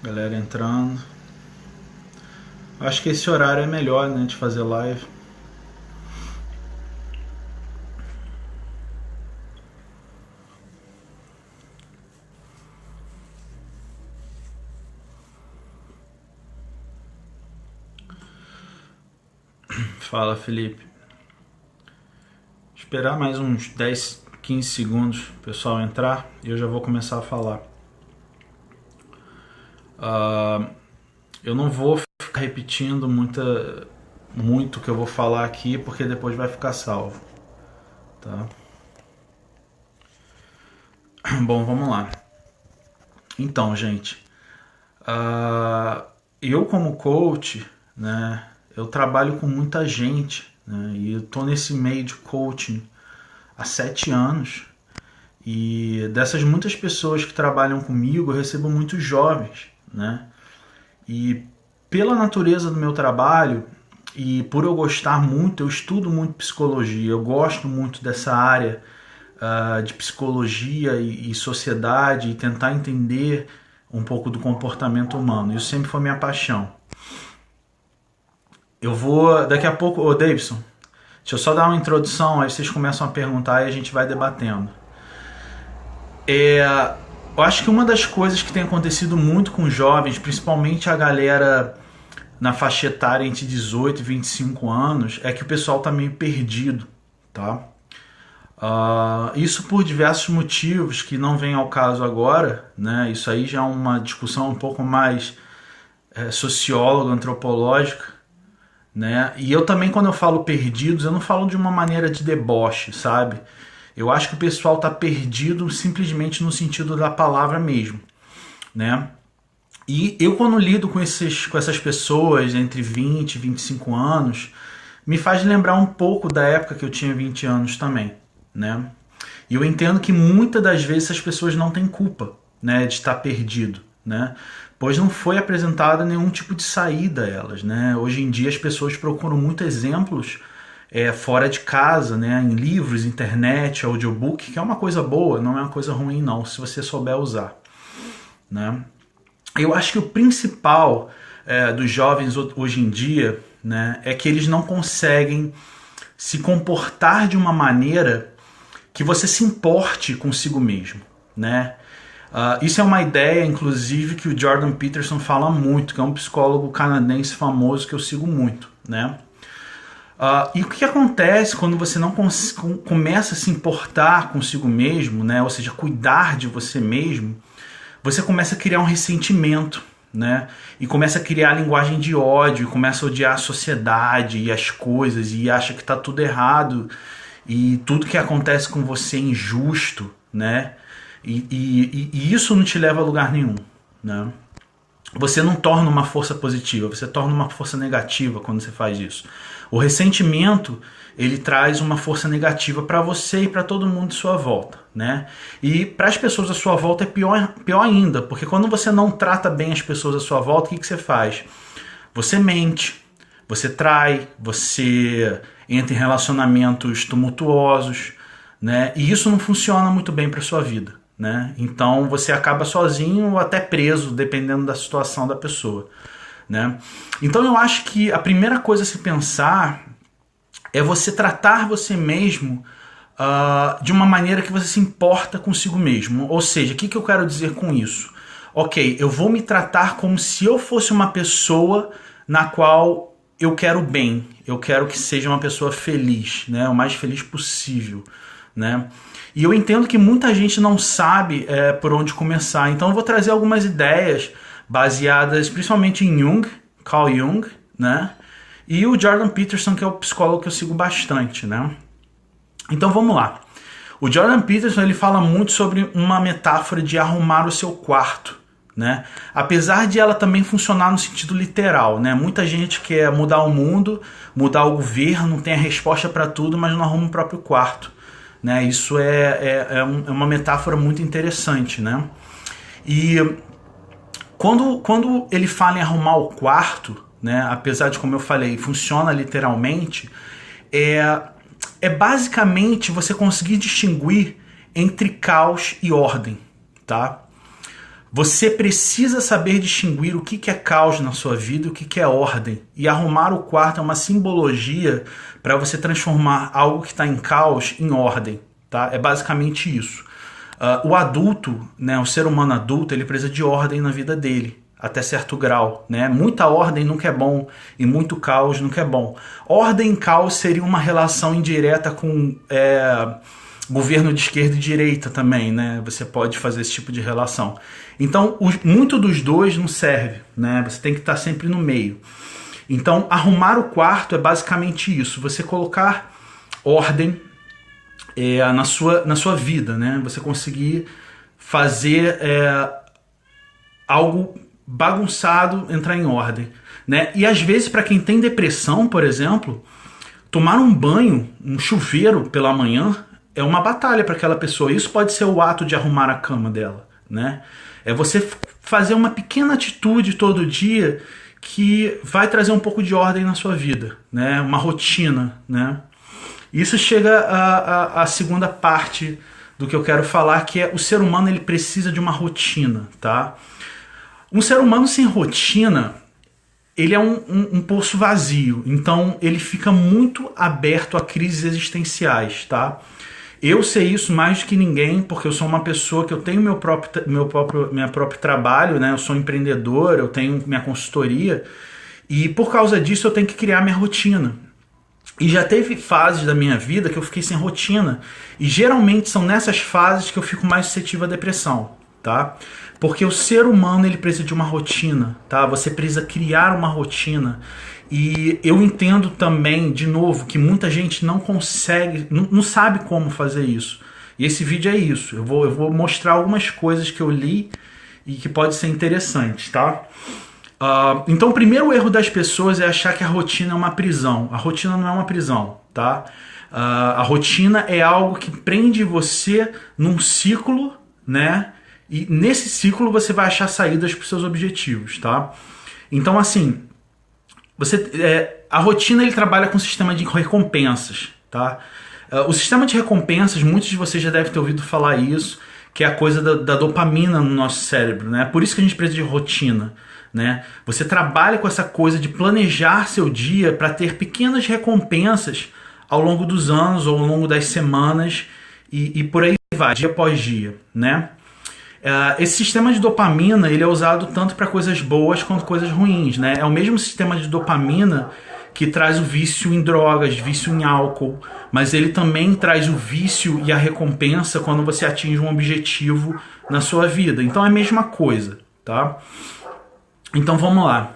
Galera entrando. Acho que esse horário é melhor, né, de fazer live. Fala, Felipe. Esperar mais uns 10, 15 segundos o pessoal entrar e eu já vou começar a falar. Eu não vou ficar repetindo muito o que eu vou falar aqui, porque depois vai ficar salvo, tá? Bom, vamos lá. Então, gente, eu como coach, né, eu trabalho com muita gente, né, e eu tô nesse meio de coaching há 7 anos. E dessas muitas pessoas que trabalham comigo, eu recebo muitos jovens, né? E pela natureza do meu trabalho e por eu gostar muito, eu estudo muito psicologia, eu gosto muito dessa área de psicologia e sociedade e tentar entender um pouco do comportamento humano. Isso sempre foi minha paixão. Eu vou, daqui a pouco, ô Davidson, deixa eu só dar uma introdução, aí vocês começam a perguntar e a gente vai debatendo. Eu acho que uma das coisas que tem acontecido muito com os jovens, principalmente a galera na faixa etária entre 18 e 25 anos, é que o pessoal tá meio perdido, tá? Isso por diversos motivos que não vem ao caso agora, né? Isso aí já é uma discussão um pouco mais socióloga, antropológica, né? E eu também, quando eu falo perdidos, eu não falo de uma maneira de deboche, sabe? Eu acho que o pessoal tá perdido simplesmente no sentido da palavra mesmo, né? E eu, quando lido com essas pessoas entre 20 e 25 anos, me faz lembrar um pouco da época que eu tinha 20 anos também, né? E eu entendo que muitas das vezes essas pessoas não têm culpa, né, de estar perdido, né? Pois não foi apresentada nenhum tipo de saída a elas, né? Hoje em dia as pessoas procuram muito exemplos fora de casa, né? Em livros, internet, audiobook, que é uma coisa boa, não é uma coisa ruim não, se você souber usar, né? Eu acho que o principal dos jovens hoje em dia, né, é que eles não conseguem se comportar de uma maneira que você se importe consigo mesmo, né? Isso é uma ideia, inclusive, que o Jordan Peterson fala muito, que é um psicólogo canadense famoso que eu sigo muito, né? E o que acontece quando você não começa a se importar consigo mesmo, né? Ou seja, cuidar de você mesmo, você começa a criar um ressentimento, né? E começa a criar a linguagem de ódio, e começa a odiar a sociedade e as coisas, e acha que tá tudo errado, e tudo que acontece com você é injusto, né? E isso não te leva a lugar nenhum, né? Você não torna uma força positiva, você torna uma força negativa quando você faz isso. O ressentimento, ele traz uma força negativa para você e para todo mundo de sua volta, né? E para as pessoas à sua volta é pior ainda, porque quando você não trata bem as pessoas à sua volta, o que você faz? Você mente, você trai, você entra em relacionamentos tumultuosos, né? E isso não funciona muito bem para sua vida, né? Então você acaba sozinho ou até preso, dependendo da situação da pessoa, né? Então eu acho que a primeira coisa a se pensar é você tratar você mesmo de uma maneira que você se importa consigo mesmo. Ou seja, o que eu quero dizer com isso? Ok, eu vou me tratar como se eu fosse uma pessoa na qual eu quero bem, eu quero que seja uma pessoa feliz, né? O mais feliz possível, né? E eu entendo que muita gente não sabe por onde começar, então eu vou trazer algumas ideias baseadas principalmente em Jung, Carl Jung, né? E o Jordan Peterson, que é o psicólogo que eu sigo bastante, né? Então vamos lá. O Jordan Peterson, ele fala muito sobre uma metáfora de arrumar o seu quarto, né? Apesar de ela também funcionar no sentido literal, né? Muita gente quer mudar o mundo, mudar o governo, tem a resposta para tudo, mas não arruma o próprio quarto, né? Isso é uma metáfora muito interessante, né? E quando ele fala em arrumar o quarto, né? Apesar de, como eu falei, funciona literalmente, é basicamente você conseguir distinguir entre caos e ordem, tá? Você precisa saber distinguir o que é caos na sua vida e o que é ordem. E arrumar o quarto é uma simbologia para você transformar algo que está em caos em ordem. Tá? É basicamente isso. O adulto, né, o ser humano adulto, ele precisa de ordem na vida dele, até certo grau. Né? Muita ordem nunca é bom e muito caos nunca é bom. Ordem e caos seria uma relação indireta com governo de esquerda e direita também. Né? Você pode fazer esse tipo de relação. Então, muito dos dois não serve. Né? Você tem que estar sempre no meio. Então, arrumar o quarto é basicamente isso. Você colocar ordem na sua vida, né? Você conseguir fazer algo bagunçado entrar em ordem, né? E às vezes, para quem tem depressão, por exemplo, tomar um banho, um chuveiro pela manhã é uma batalha para aquela pessoa. Isso pode ser o ato de arrumar a cama dela, né? É você fazer uma pequena atitude todo dia que vai trazer um pouco de ordem na sua vida, né? Uma rotina, né? Isso chega à segunda parte do que eu quero falar, que é o ser humano ele precisa de uma rotina, tá? Um ser humano sem rotina, ele é um poço vazio, então ele fica muito aberto a crises existenciais, tá? Eu sei isso mais do que ninguém, porque eu sou uma pessoa que eu tenho meu próprio trabalho, né? Eu sou empreendedor, eu tenho minha consultoria, e por causa disso eu tenho que criar minha rotina. E já teve fases da minha vida que eu fiquei sem rotina. E geralmente são nessas fases que eu fico mais suscetível à depressão, tá? Porque o ser humano ele precisa de uma rotina, tá? Você precisa criar uma rotina. E eu entendo também, de novo, que muita gente não consegue, não sabe como fazer isso. E esse vídeo é isso. Eu vou mostrar algumas coisas que eu li e que pode ser interessante, tá? Então o primeiro erro das pessoas é achar que a rotina é uma prisão. A rotina não é uma prisão, tá? A rotina é algo que prende você num ciclo, né? E nesse ciclo você vai achar saídas para os seus objetivos, tá? Então assim, a rotina ele trabalha com um sistema de recompensas, tá? O sistema de recompensas, muitos de vocês já devem ter ouvido falar isso, que é a coisa da dopamina no nosso cérebro, né? Por isso que a gente precisa de rotina. Né? Você trabalha com essa coisa de planejar seu dia para ter pequenas recompensas ao longo dos anos ou ao longo das semanas e por aí vai, dia após dia, né? Esse sistema de dopamina ele é usado tanto para coisas boas quanto coisas ruins, né? É o mesmo sistema de dopamina que traz o vício em drogas, vício em álcool, mas ele também traz o vício e a recompensa quando você atinge um objetivo na sua vida. Então é a mesma coisa, tá? Então vamos lá.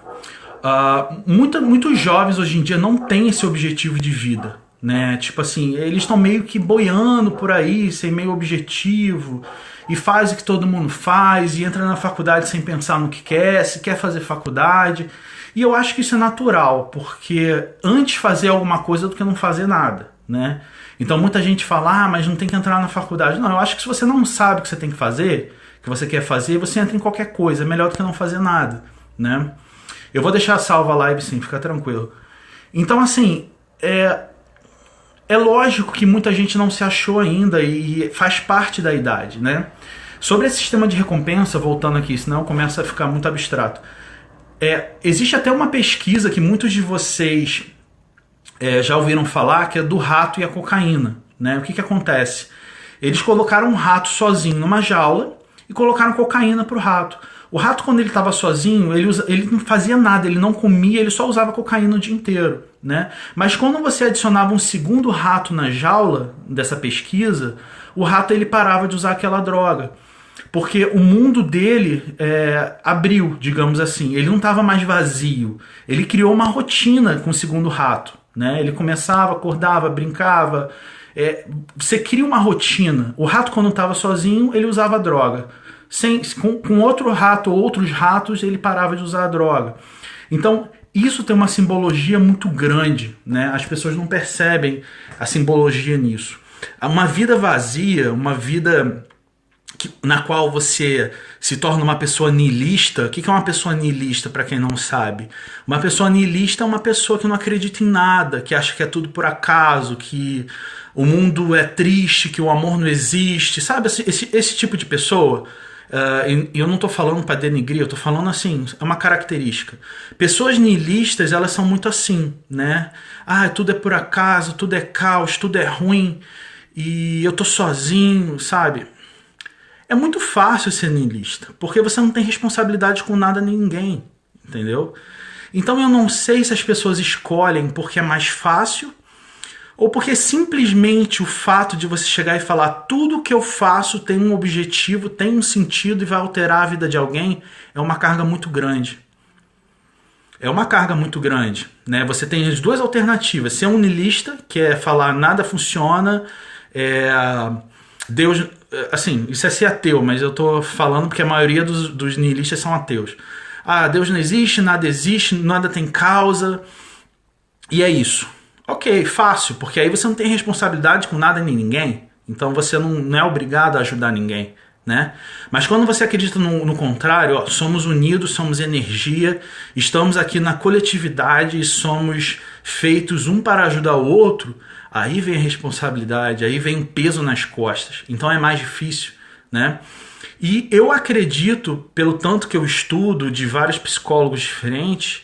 Muitos jovens hoje em dia não têm esse objetivo de vida, né? Tipo assim, eles estão meio que boiando por aí, sem meio objetivo, e faz o que todo mundo faz, e entra na faculdade sem pensar no que quer, se quer fazer faculdade. E eu acho que isso é natural, porque antes fazer alguma coisa do que não fazer nada, né? Então muita gente fala, mas não tem que entrar na faculdade. Não, eu acho que se você não sabe o que você tem que fazer, o que você quer fazer, você entra em qualquer coisa, é melhor do que não fazer nada, né? Eu vou deixar salva a live sim, fica tranquilo. Então assim, é lógico que muita gente não se achou ainda e faz parte da idade, né? Sobre esse sistema de recompensa, voltando aqui, senão começa a ficar muito abstrato. Existe até uma pesquisa que muitos de vocês já ouviram falar, que é do rato e a cocaína, né? O que acontece? Eles colocaram um rato sozinho numa jaula e colocaram cocaína pro rato. O rato, quando ele estava sozinho, ele não fazia nada, ele não comia, ele só usava cocaína o dia inteiro, né? Mas quando você adicionava um segundo rato na jaula dessa pesquisa, o rato ele parava de usar aquela droga. Porque o mundo dele abriu, digamos assim. Ele não estava mais vazio. Ele criou uma rotina com o segundo rato, né? Ele começava, acordava, brincava. Você cria uma rotina. O rato, quando estava sozinho, ele usava droga. Com outro rato ou outros ratos, ele parava de usar a droga. Então, isso tem uma simbologia muito grande, né? As pessoas não percebem a simbologia nisso. Uma vida vazia, uma vida na qual você se torna uma pessoa niilista. O que é uma pessoa niilista, para quem não sabe? Uma pessoa niilista é uma pessoa que não acredita em nada, que acha que é tudo por acaso, que o mundo é triste, que o amor não existe. Sabe esse tipo de pessoa? E eu não estou falando para denigrir, eu estou falando assim, é uma característica. Pessoas niilistas, elas são muito assim, né? Ah, tudo é por acaso, tudo é caos, tudo é ruim, e eu tô sozinho, sabe? É muito fácil ser niilista, porque você não tem responsabilidade com nada nem ninguém, entendeu? Então eu não sei se as pessoas escolhem porque é mais fácil ou porque simplesmente o fato de você chegar e falar tudo que eu faço tem um objetivo, tem um sentido e vai alterar a vida de alguém é uma carga muito grande. É uma carga muito grande, né? Você tem as duas alternativas. Ser um niilista, que é falar nada funciona, Deus... Assim, isso é ser ateu, mas eu tô falando porque a maioria dos niilistas são ateus. Ah, Deus não existe, nada tem causa, e é isso. Ok, fácil, porque aí você não tem responsabilidade com nada nem ninguém, então você não é obrigado a ajudar ninguém, né? Mas quando você acredita no contrário, ó, somos unidos, somos energia, estamos aqui na coletividade e somos feitos um para ajudar o outro, aí vem a responsabilidade, aí vem um peso nas costas, então é mais difícil, né? E eu acredito, pelo tanto que eu estudo de vários psicólogos diferentes,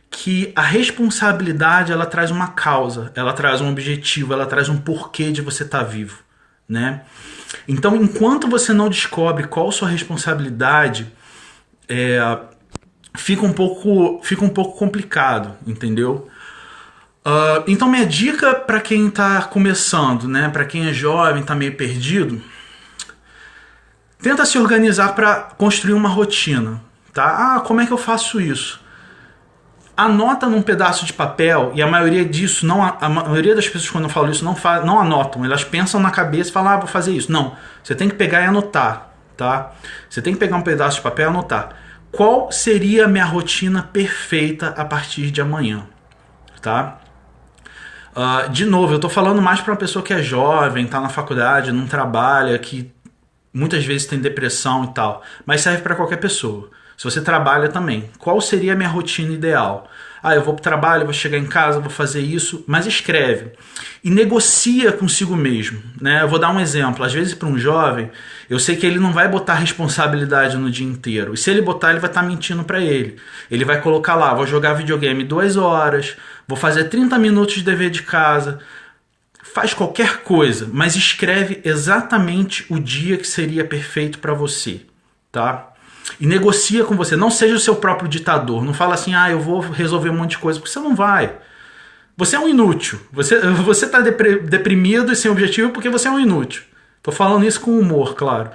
que a responsabilidade ela traz uma causa, ela traz um objetivo, ela traz um porquê de você estar vivo, né? Então, enquanto você não descobre qual a sua responsabilidade, fica um pouco complicado, entendeu? Então, minha dica para quem está começando, né? Para quem é jovem, está meio perdido, tenta se organizar para construir uma rotina, tá? Ah, como é que eu faço isso? Anota num pedaço de papel, e a maioria disso, a maioria das pessoas quando eu falo isso não anotam, elas pensam na cabeça e falam, vou fazer isso. Não, você tem que pegar e anotar, tá? Você tem que pegar um pedaço de papel e anotar. Qual seria a minha rotina perfeita a partir de amanhã, tá? De novo, eu tô falando mais para uma pessoa que é jovem, tá na faculdade, não trabalha, que muitas vezes tem depressão e tal, mas serve para qualquer pessoa. Se você trabalha também, qual seria a minha rotina ideal? Ah, eu vou para o trabalho, vou chegar em casa, vou fazer isso, mas escreve. E negocia consigo mesmo, né? Eu vou dar um exemplo. Às vezes para um jovem, eu sei que ele não vai botar responsabilidade no dia inteiro. E se ele botar, ele vai estar mentindo para ele. Ele vai colocar lá, vou jogar videogame 2 horas, vou fazer 30 minutos de dever de casa. Faz qualquer coisa, mas escreve exatamente o dia que seria perfeito para você, tá? E negocia com você. Não seja o seu próprio ditador. Não fala assim, eu vou resolver um monte de coisa, porque você não vai. Você é um inútil. Você está deprimido e sem objetivo porque você é um inútil. Estou falando isso com humor, claro.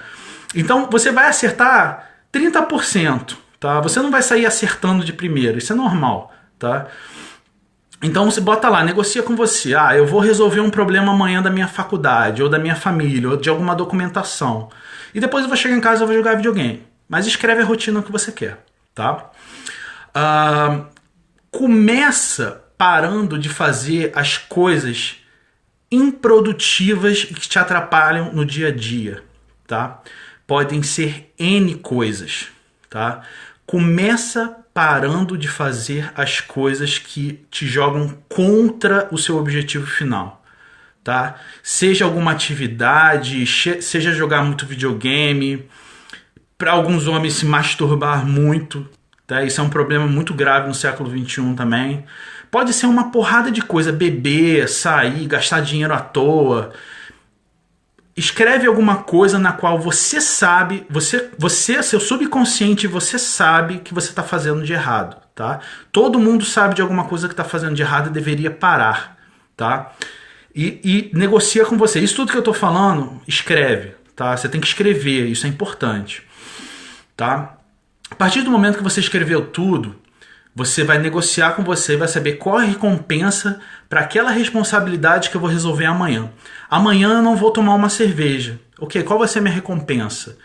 Então você vai acertar 30%, tá? Você não vai sair acertando de primeira. Isso é normal, tá? Então você bota lá, negocia com você. Eu vou resolver um problema amanhã da minha faculdade, ou da minha família, ou de alguma documentação. E depois eu vou chegar em casa e vou jogar videogame. Mas escreve a rotina que você quer, tá? Começa parando de fazer as coisas improdutivas e que te atrapalham no dia a dia, tá? Podem ser N coisas, tá? Começa parando de fazer as coisas que te jogam contra o seu objetivo final, tá? Seja alguma atividade, seja jogar muito videogame, para alguns homens se masturbar muito, tá? Isso é um problema muito grave no século XXI também. Pode ser uma porrada de coisa, beber, sair, gastar dinheiro à toa. Escreve alguma coisa na qual você sabe, seu subconsciente, você sabe que você está fazendo de errado, tá? Todo mundo sabe de alguma coisa que está fazendo de errado e deveria parar, tá? E negocia com você. Isso tudo que eu estou falando, escreve, tá? Você tem que escrever, isso é importante. Tá? A partir do momento que você escreveu tudo, você vai negociar com você e vai saber qual é a recompensa para aquela responsabilidade que eu vou resolver amanhã. Amanhã eu não vou tomar uma cerveja. Ok, qual vai ser a minha recompensa?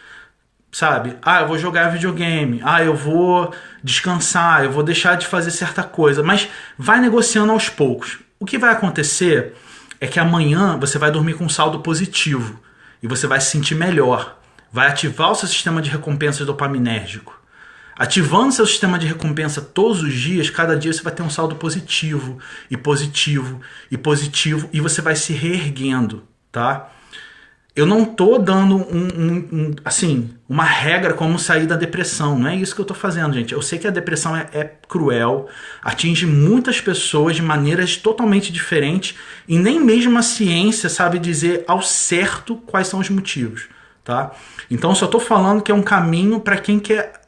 Sabe? Eu vou jogar videogame. Eu vou descansar. Eu vou deixar de fazer certa coisa. Mas vai negociando aos poucos. O que vai acontecer é que amanhã você vai dormir com um saldo positivo e você vai se sentir melhor. Vai ativar o seu sistema de recompensa dopaminérgico. Ativando seu sistema de recompensa todos os dias, cada dia você vai ter um saldo positivo, e positivo, e positivo, e você vai se reerguendo, tá? eu não tô dando assim, uma regra como sair da depressão. Não é isso que eu tô fazendo, gente. Eu sei que a depressão é cruel, atinge muitas pessoas de maneiras totalmente diferentes e nem mesmo a ciência sabe dizer ao certo quais são os motivos, tá? Então eu só tô falando que é um caminho para quem quer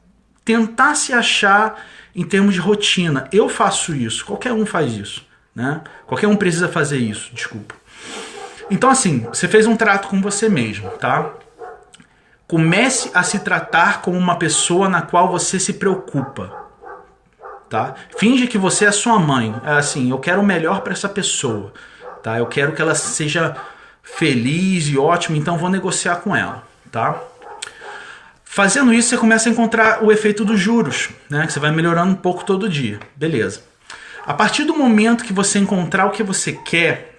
tentar se achar em termos de rotina. Eu faço isso, qualquer um faz isso, né? Qualquer um precisa fazer isso, desculpa. Então assim, você fez um trato com você mesmo, tá? Comece a se tratar como uma pessoa na qual você se preocupa, tá? Finge que você é sua mãe. É assim, eu quero o melhor para essa pessoa, tá? Eu quero que ela seja feliz e ótima, então vou negociar com ela, tá? Fazendo isso, você começa a encontrar o efeito dos juros, né? Que você vai melhorando um pouco todo dia, beleza? A partir do momento que você encontrar o que você quer,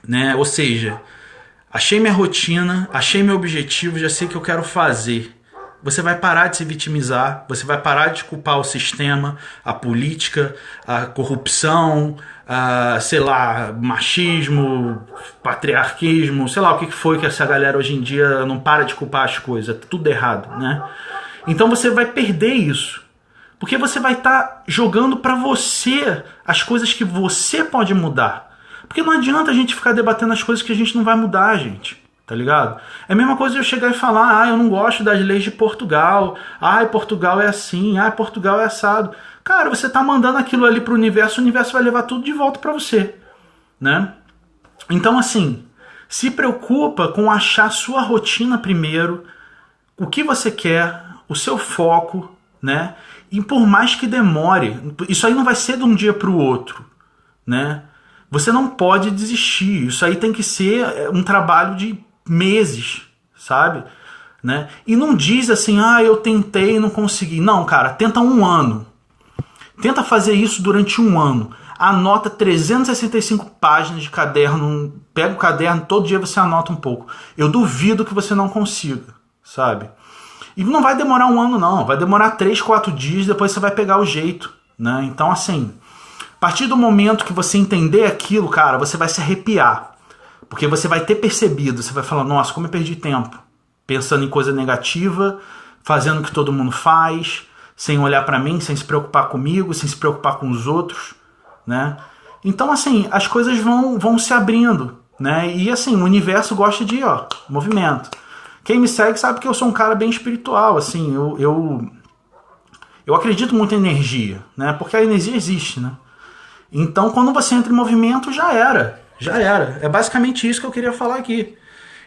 né? Ou seja, achei minha rotina, achei meu objetivo, já sei o que eu quero fazer. Você vai parar de se vitimizar, você vai parar de culpar o sistema, a política, a corrupção, sei lá, machismo, patriarquismo, sei lá o que foi que essa galera hoje em dia não para de culpar as coisas, tudo errado, né? Então você vai perder isso, porque você vai estar jogando para você as coisas que você pode mudar. Porque não adianta a gente ficar debatendo as coisas que a gente não vai mudar, gente. Tá ligado? É a mesma coisa eu chegar e falar, eu não gosto das leis de Portugal. Portugal é assim. Portugal é assado. Cara, você tá mandando aquilo ali pro universo, o universo vai levar tudo de volta pra você, né? Então, assim, se preocupa com achar sua rotina primeiro, o que você quer, o seu foco, né? E por mais que demore, isso aí não vai ser de um dia pro outro, né? Você não pode desistir. Isso aí tem que ser um trabalho de meses, sabe? Né? E não diz assim, eu tentei e não consegui. Não, cara, tenta um ano. Tenta fazer isso durante um ano. Anota 365 páginas de caderno. Pega o caderno, todo dia você anota um pouco. Eu duvido que você não consiga, sabe? E não vai demorar um ano, não. Vai demorar 3, 4 dias, depois você vai pegar o jeito, né? Então, assim, a partir do momento que você entender aquilo, cara, você vai se arrepiar. Porque você vai ter percebido, você vai falar, nossa, como eu perdi tempo. Pensando em coisa negativa, fazendo o que todo mundo faz, sem olhar pra mim, sem se preocupar comigo, sem se preocupar com os outros, né? Então, assim, as coisas vão se abrindo, né? E, assim, o universo gosta de, movimento. Quem me segue sabe que eu sou um cara bem espiritual, assim, eu acredito muito em energia, né? Porque a energia existe, né? Então, quando você entra em movimento, já era. É basicamente isso que eu queria falar aqui.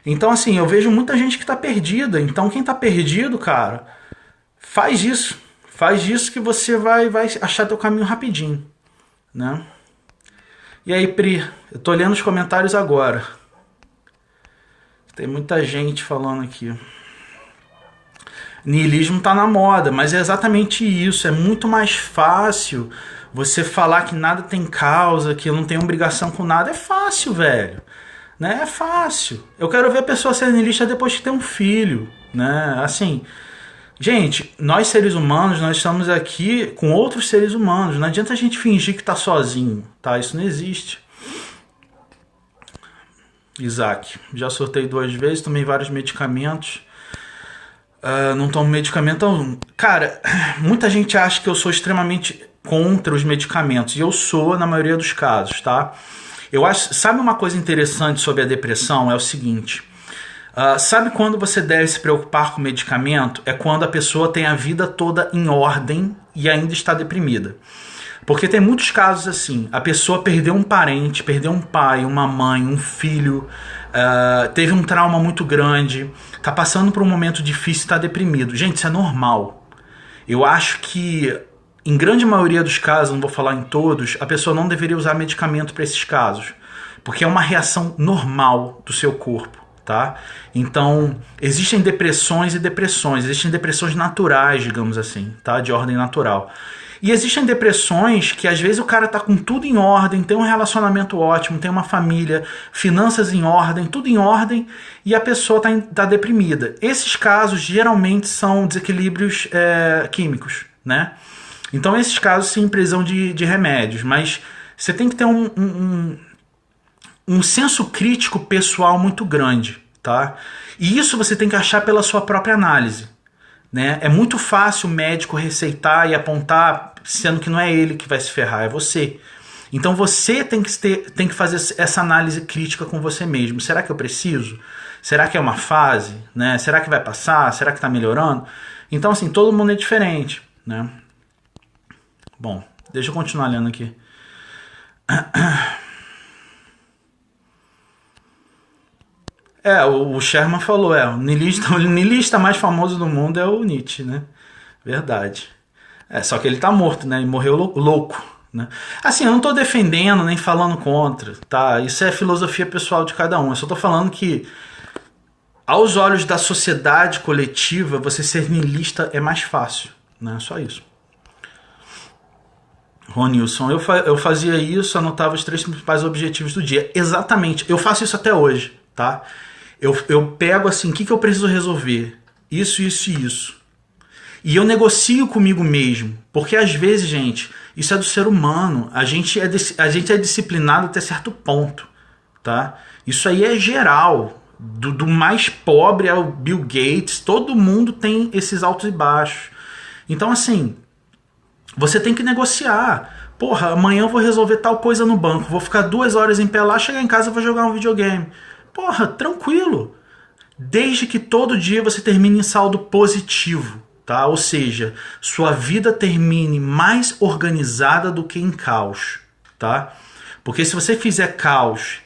Então, assim, eu vejo muita gente que tá perdida. Então, quem tá perdido, cara, faz isso. Faz isso que você vai achar teu caminho rapidinho, né? E aí, Pri, eu tô lendo os comentários agora. Tem muita gente falando aqui. Niilismo tá na moda, mas é exatamente isso. É muito mais fácil você falar que nada tem causa, que eu não tenho obrigação com nada. É fácil, velho. Né? É fácil. Eu quero ver a pessoa ser niilista depois que tem um filho, né? Assim, gente, nós seres humanos, nós estamos aqui com outros seres humanos. Não adianta a gente fingir que tá sozinho, tá? Isso não existe. Isaac, já sortei 2 vezes, tomei vários medicamentos. Não tomo medicamento algum. Cara, muita gente acha que eu sou extremamente contra os medicamentos. E eu sou na maioria dos casos, tá? Eu acho, sabe uma coisa interessante sobre a depressão? É o seguinte. Sabe quando você deve se preocupar com medicamento? É quando a pessoa tem a vida toda em ordem e ainda está deprimida. Porque tem muitos casos assim. A pessoa perdeu um parente, perdeu um pai, uma mãe, um filho, teve um trauma muito grande, tá passando por um momento difícil e está deprimido. Gente, isso é normal. Eu acho que em grande maioria dos casos, não vou falar em todos, a pessoa não deveria usar medicamento para esses casos, porque é uma reação normal do seu corpo, tá? Então, existem depressões e depressões, existem depressões naturais, digamos assim, tá? De ordem natural. E existem depressões que às vezes o cara tá com tudo em ordem, tem um relacionamento ótimo, tem uma família, finanças em ordem, tudo em ordem, e a pessoa tá deprimida. Esses casos geralmente são desequilíbrios químicos, né? Então, esses casos, sim, precisam de remédios, mas você tem que ter um senso crítico pessoal muito grande, tá? E isso você tem que achar pela sua própria análise, né? É muito fácil o médico receitar e apontar, sendo que não é ele que vai se ferrar, é você. Então você tem que fazer essa análise crítica com você mesmo. Será que eu preciso? Será que é uma fase? Né? Será que vai passar? Será que está melhorando? Então, assim, todo mundo é diferente, né? Bom, deixa eu continuar lendo aqui. O Sherman falou, o niilista mais famoso do mundo é o Nietzsche, né? Verdade. Só que ele tá morto, né? Ele morreu louco, né? Assim, eu não tô defendendo nem falando contra, tá? Isso é filosofia pessoal de cada um. Eu só tô falando que, aos olhos da sociedade coletiva, você ser niilista é mais fácil, né? Só isso. Ronilson, eu fazia isso, anotava os 3 principais objetivos do dia. Exatamente, eu faço isso até hoje, tá? Eu pego assim, o que eu preciso resolver? Isso, isso e isso. E eu negocio comigo mesmo. Porque às vezes, gente, isso é do ser humano. A gente é disciplinado até certo ponto, tá? Isso aí é geral. Do mais pobre ao Bill Gates, todo mundo tem esses altos e baixos. Então, assim, você tem que negociar. Porra, amanhã eu vou resolver tal coisa no banco. Vou ficar 2 horas em pé lá, chegar em casa e vou jogar um videogame. Porra, tranquilo. Desde que todo dia você termine em saldo positivo, tá? Ou seja, sua vida termine mais organizada do que em caos, tá? Porque se você fizer caos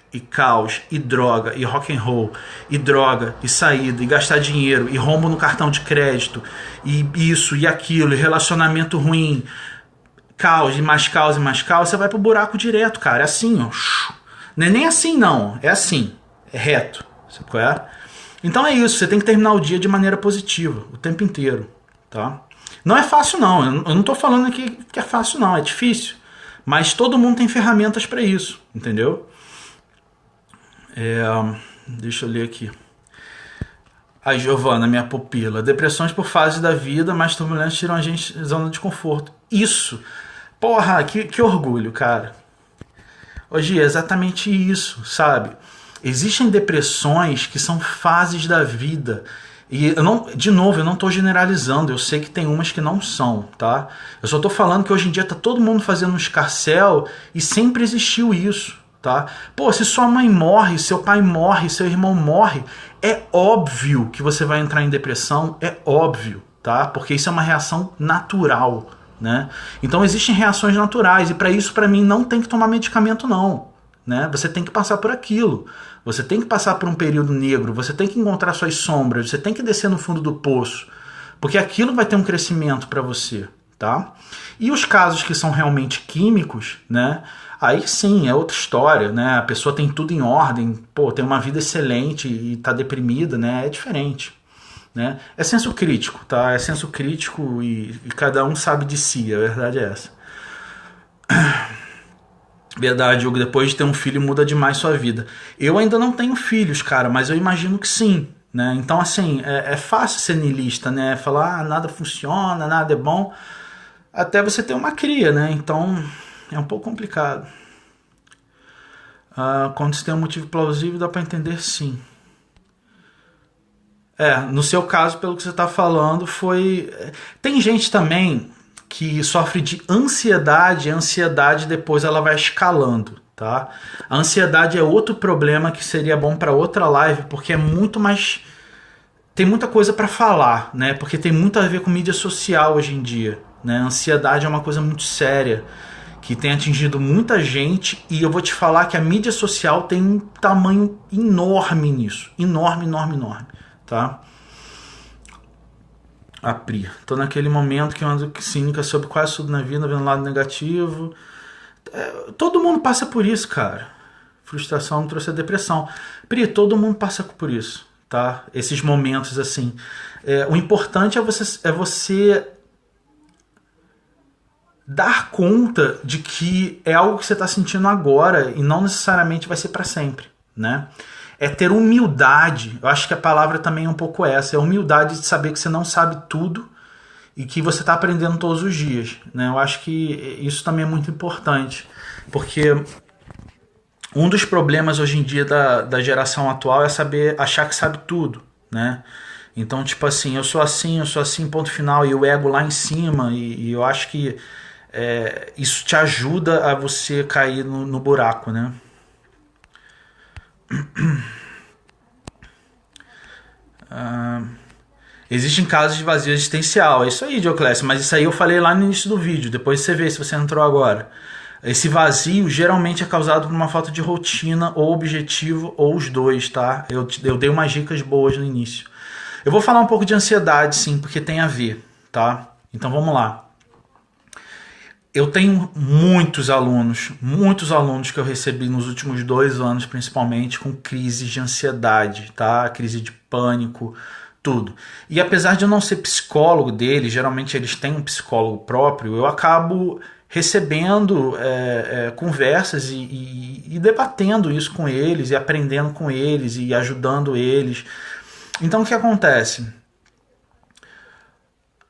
e droga e rock and roll e droga e saída e gastar dinheiro e rombo no cartão de crédito e isso e aquilo e relacionamento ruim, caos e mais caos e mais caos, você vai pro buraco direto, cara. É assim, ó. Não é nem assim, não. É assim. É reto. Sabe qual é? Então é isso. Você tem que terminar o dia de maneira positiva. O tempo inteiro. Tá? Não é fácil, não. Eu não tô falando aqui que é fácil, não. É difícil. Mas todo mundo tem ferramentas para isso. Entendeu? Deixa eu ler aqui. A Giovana, minha pupila. Depressões por fases da vida, mais turbulências tiram a gente da zona de conforto. Isso. Porra, que orgulho, cara. Hoje é exatamente isso, sabe? Existem depressões que são fases da vida. E eu não estou generalizando, eu sei que tem umas que não são, tá? Eu só estou falando que hoje em dia tá todo mundo fazendo um escarcéu e sempre existiu isso, tá? Pô, se sua mãe morre, seu pai morre, seu irmão morre, é óbvio que você vai entrar em depressão, é óbvio, tá? Porque isso é uma reação natural, né? Então existem reações naturais e para isso, para mim, não tem que tomar medicamento, não. Né? Você tem que passar por aquilo, você tem que passar por um período negro, você tem que encontrar suas sombras, você tem que descer no fundo do poço, porque aquilo vai ter um crescimento para você, tá? E os casos que são realmente químicos, né? Aí sim, é outra história, né? A pessoa tem tudo em ordem, pô, tem uma vida excelente e tá deprimida, né? É diferente, né? É senso crítico, tá? É senso crítico e cada um sabe de si, a verdade é essa. Verdade, Hugo, depois de ter um filho muda demais sua vida. Eu ainda não tenho filhos, cara, mas eu imagino que sim, né? Então, assim, é fácil ser niilista, né? Falar, nada funciona, nada é bom, até você ter uma cria, né? Então, é um pouco complicado. Quando você tem um motivo plausível, dá pra entender sim. No seu caso, pelo que você tá falando, foi... Tem gente também que sofre de ansiedade, e a ansiedade depois ela vai escalando, tá? A ansiedade é outro problema que seria bom para outra live, porque é muito mais... Tem muita coisa para falar, né? Porque tem muito a ver com mídia social hoje em dia, né? A ansiedade é uma coisa muito séria, que tem atingido muita gente, e eu vou te falar que a mídia social tem um tamanho enorme nisso. Enorme, enorme, enorme, tá? A Pri. Tô naquele momento que eu ando cínica sobre quase tudo na vida, vendo o lado negativo. Todo mundo passa por isso, cara. Frustração me trouxe a depressão. Pri, todo mundo passa por isso, tá? Esses momentos assim. O importante é você dar conta de que é algo que você está sentindo agora e não necessariamente vai ser para sempre, né? É ter humildade. Eu acho que a palavra também é um pouco essa. É a humildade de saber que você não sabe tudo e que você está aprendendo todos os dias, né? Eu acho que isso também é muito importante. Porque Um dos problemas hoje em dia da geração atual é saber achar que sabe tudo, né? Então, tipo assim, eu sou assim, ponto final, e o ego lá em cima, e eu acho que isso te ajuda a você cair no buraco, né? Existem casos de vazio existencial, é isso aí, Dioclésio, mas isso aí eu falei lá no início do vídeo, depois você vê se você entrou agora. Esse vazio geralmente é causado por uma falta de rotina ou objetivo, ou os dois, tá? Eu dei umas dicas boas no início. Eu vou falar um pouco de ansiedade, sim, porque tem a ver, tá? Então vamos lá. Eu tenho muitos alunos que eu recebi nos últimos 2 anos, principalmente, com crises de ansiedade, tá? Crise de pânico, tudo. E apesar de eu não ser psicólogo deles, geralmente eles têm um psicólogo próprio, eu acabo recebendo conversas e debatendo isso com eles, e aprendendo com eles, e ajudando eles. Então o que acontece?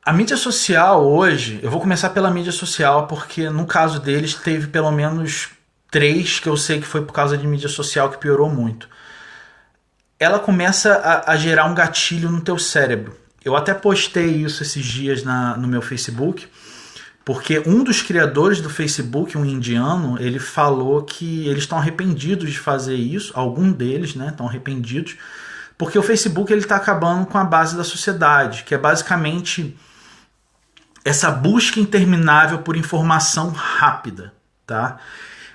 A mídia social hoje, eu vou começar pela mídia social porque no caso deles teve pelo menos 3 que eu sei que foi por causa de mídia social que piorou muito. Ela começa a gerar um gatilho no teu cérebro. Eu até postei isso esses dias no meu Facebook, porque um dos criadores do Facebook, um indiano, ele falou que eles estão arrependidos de fazer isso, alguns deles, né, estão arrependidos, porque o Facebook ele está acabando com a base da sociedade, que é basicamente essa busca interminável por informação rápida, tá?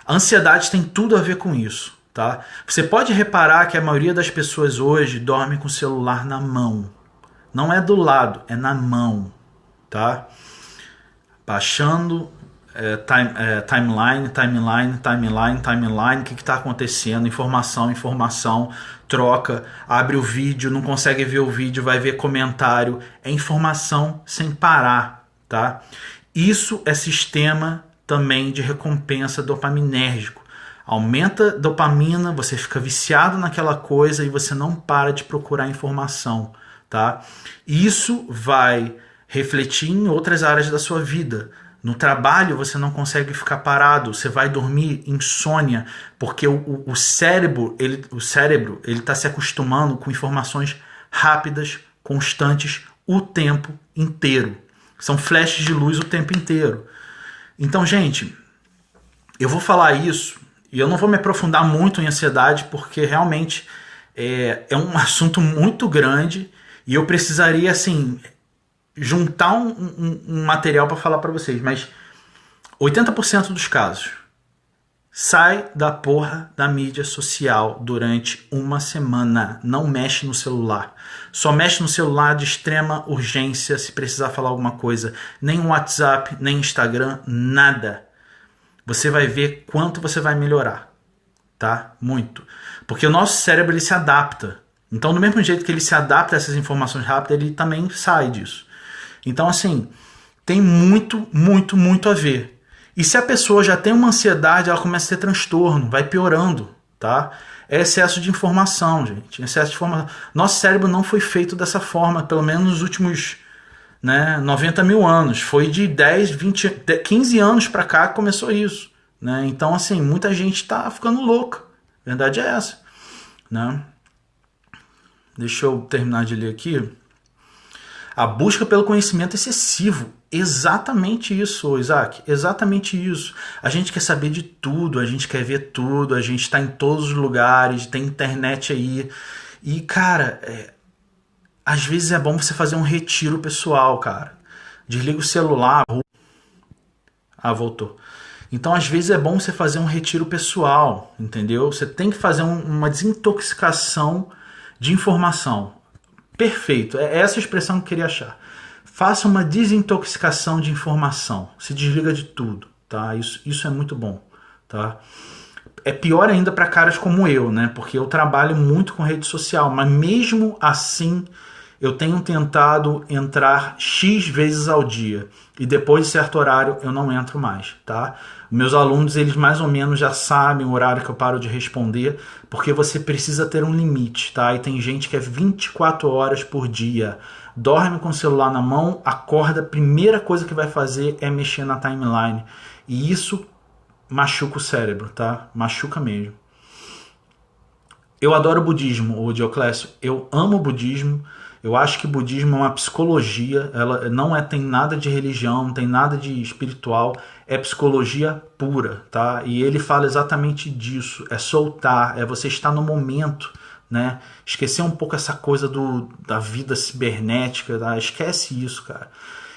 A ansiedade tem tudo a ver com isso, tá? Você pode reparar que a maioria das pessoas hoje dorme com o celular na mão. Não é do lado, é na mão, tá? Baixando timeline, o que está acontecendo, informação, troca, abre o vídeo, não consegue ver o vídeo, vai ver comentário, é informação sem parar. Tá? Isso é sistema também de recompensa dopaminérgico. Aumenta a dopamina, você fica viciado naquela coisa e você não para de procurar informação. Tá? Isso vai refletir em outras áreas da sua vida. No trabalho você não consegue ficar parado, você vai dormir insônia, porque o cérebro ele está se acostumando com informações rápidas, constantes, o tempo inteiro. São flashes de luz o tempo inteiro. Então, gente, eu vou falar isso e eu não vou me aprofundar muito em ansiedade porque realmente é um assunto muito grande e eu precisaria, assim, juntar um material para falar para vocês. Mas 80% dos casos, sai da porra da mídia social durante uma semana. Não mexe no celular. Só mexe no celular de extrema urgência se precisar falar alguma coisa. Nem WhatsApp, nem Instagram, nada. Você vai ver quanto você vai melhorar. Tá? Muito. Porque o nosso cérebro ele se adapta. Então, do mesmo jeito que ele se adapta a essas informações rápidas, ele também sai disso. Então, assim, tem muito a ver. E se a pessoa já tem uma ansiedade, ela começa a ter transtorno, vai piorando, tá? É excesso de informação, gente. Excesso de informação. Nosso cérebro não foi feito dessa forma, pelo menos nos últimos 90 mil anos. Foi de 10, 20, 15 anos para cá que começou isso. Né? Então, assim, muita gente está ficando louca. A verdade é essa. Né? Deixa eu terminar de ler aqui. A busca pelo conhecimento excessivo. Exatamente isso, Isaac. Exatamente isso. A gente quer saber de tudo, a gente quer ver tudo, a gente está em todos os lugares, tem internet aí. E, cara, às vezes é bom você fazer um retiro pessoal, cara. Desliga o celular. Ah, voltou. Então, às vezes é bom você fazer um retiro pessoal, entendeu? Você tem que fazer uma desintoxicação de informação. Perfeito, é essa a expressão que eu queria achar. Faça uma desintoxicação de informação, se desliga de tudo, tá? Isso é muito bom, tá? É pior ainda para caras como eu, né? Porque eu trabalho muito com rede social, mas mesmo assim eu tenho tentado entrar X vezes ao dia e depois de certo horário eu não entro mais, tá? Meus alunos, eles mais ou menos já sabem o horário que eu paro de responder, porque você precisa ter um limite, tá? E tem gente que é 24 horas por dia, dorme com o celular na mão, acorda, a primeira coisa que vai fazer é mexer na timeline. E isso machuca o cérebro, tá? Machuca mesmo. Eu adoro o budismo, o Dioclésio. Eu amo o budismo. Eu acho que o budismo é uma psicologia. Ela não tem nada de religião, não tem nada de espiritual. É psicologia pura, tá? E ele fala exatamente disso. É soltar, é você estar no momento, né? Esquecer um pouco essa coisa da vida cibernética, tá? Esquece isso, cara.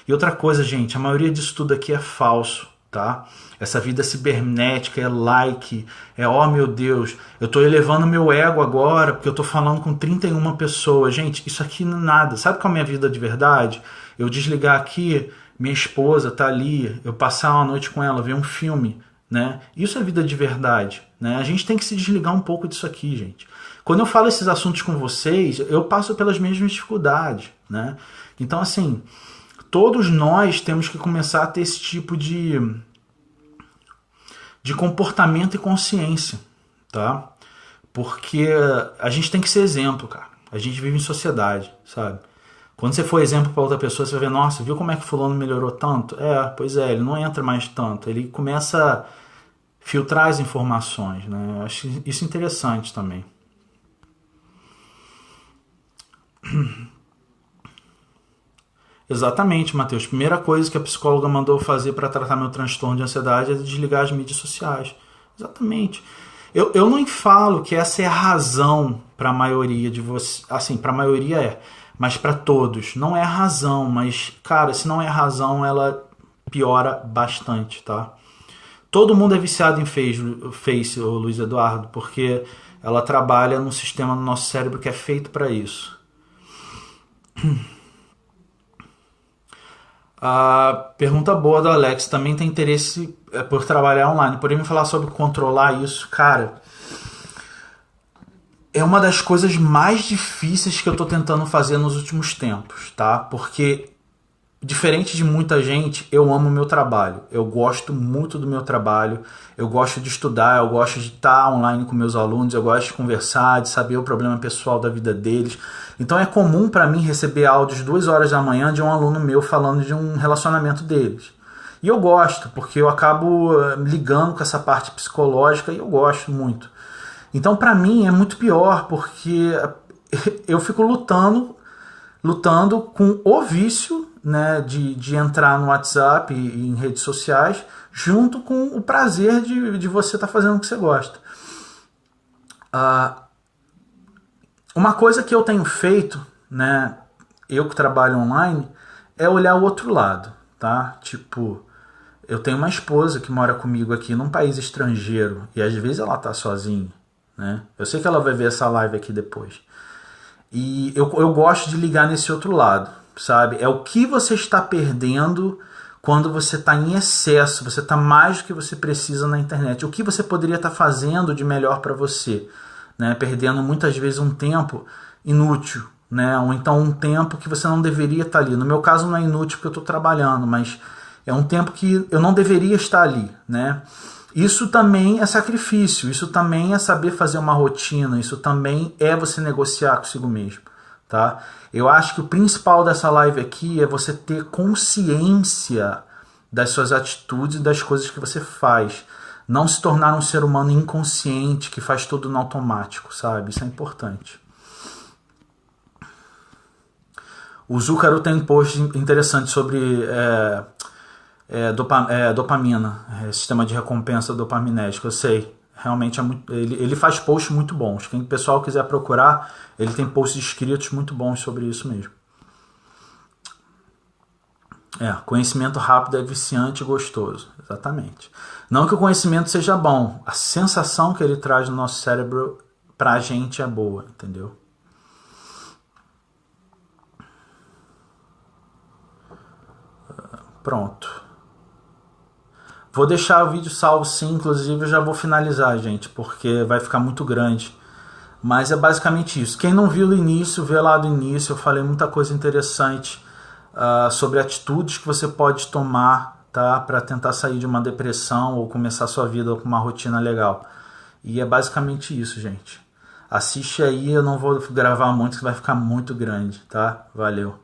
E outra coisa, gente, a maioria disso tudo aqui é falso, tá? Essa vida cibernética é like, oh meu Deus, eu tô elevando meu ego agora porque eu tô falando com 31 pessoas. Gente, isso aqui não é nada. Sabe qual é a minha vida de verdade? Eu desligar aqui, minha esposa tá ali, eu passar uma noite com ela, ver um filme, né? Isso é vida de verdade, né? A gente tem que se desligar um pouco disso aqui, gente. Quando eu falo esses assuntos com vocês, eu passo pelas mesmas dificuldades, né? Então, assim, todos nós temos que começar a ter esse tipo de comportamento e consciência, tá? Porque a gente tem que ser exemplo, cara. A gente vive em sociedade, sabe? Quando você for exemplo para outra pessoa, você vai ver, nossa, viu como é que fulano melhorou tanto? Pois é, ele não entra mais tanto. Ele começa a filtrar as informações, né? Eu acho isso interessante também. Exatamente, Matheus. Primeira coisa que a psicóloga mandou fazer para tratar meu transtorno de ansiedade é desligar as mídias sociais. Exatamente. Eu não falo que essa é a razão para a maioria de vocês. Assim, para a maioria mas para todos. Não é a razão, mas, cara, se não é a razão, ela piora bastante, tá? Todo mundo é viciado em Face, o Luiz Eduardo, porque ela trabalha num sistema no nosso cérebro que é feito para isso. A pergunta boa do Alex, também tem interesse por trabalhar online. Poderia me falar sobre controlar isso? Cara, é uma das coisas mais difíceis que eu tô tentando fazer nos últimos tempos, tá? Porque, diferente de muita gente, eu amo o meu trabalho. Eu gosto muito do meu trabalho. Eu gosto de estudar, eu gosto de estar online com meus alunos, eu gosto de conversar, de saber o problema pessoal da vida deles. Então é comum para mim receber áudios 2 horas da manhã de um aluno meu falando de um relacionamento deles. E eu gosto, porque eu acabo ligando com essa parte psicológica e eu gosto muito. Então para mim é muito pior, porque eu fico lutando com o vício, né, de entrar no WhatsApp e em redes sociais, junto com o prazer de você estar fazendo o que você gosta. Uma coisa que eu tenho feito, né, eu que trabalho online, é olhar o outro lado, tá? Tipo, eu tenho uma esposa que mora comigo aqui num país estrangeiro e às vezes ela tá sozinha, né? Eu sei que ela vai ver essa live aqui depois. E eu gosto de ligar nesse outro lado, sabe? É o que você está perdendo quando você está em excesso, você está mais do que você precisa na internet. O que você poderia estar fazendo de melhor para você, né? Perdendo muitas vezes um tempo inútil, né? Ou então um tempo que você não deveria estar ali. No meu caso não é inútil porque eu estou trabalhando, mas é um tempo que eu não deveria estar ali, né? Isso também é sacrifício, isso também é saber fazer uma rotina, isso também é você negociar consigo mesmo, tá? Eu acho que o principal dessa live aqui é você ter consciência das suas atitudes e das coisas que você faz. Não se tornar um ser humano inconsciente que faz tudo no automático, sabe? Isso é importante. O Zúcaro tem um post interessante sobre dopamina, sistema de recompensa dopaminérgico. Eu sei, realmente ele faz posts muito bons. Quem o pessoal quiser procurar, ele tem posts escritos muito bons sobre isso mesmo. Conhecimento rápido é viciante e gostoso. Exatamente. Não que o conhecimento seja bom, a sensação que ele traz no nosso cérebro pra gente é boa, entendeu? Pronto. Vou deixar o vídeo salvo sim, inclusive eu já vou finalizar, gente, porque vai ficar muito grande. Mas é basicamente isso. Quem não viu do início, vê lá do início, eu falei muita coisa interessante sobre atitudes que você pode tomar, tá, para tentar sair de uma depressão ou começar a sua vida com uma rotina legal. E é basicamente isso, gente. Assiste aí, eu não vou gravar muito, que vai ficar muito grande, tá? Valeu.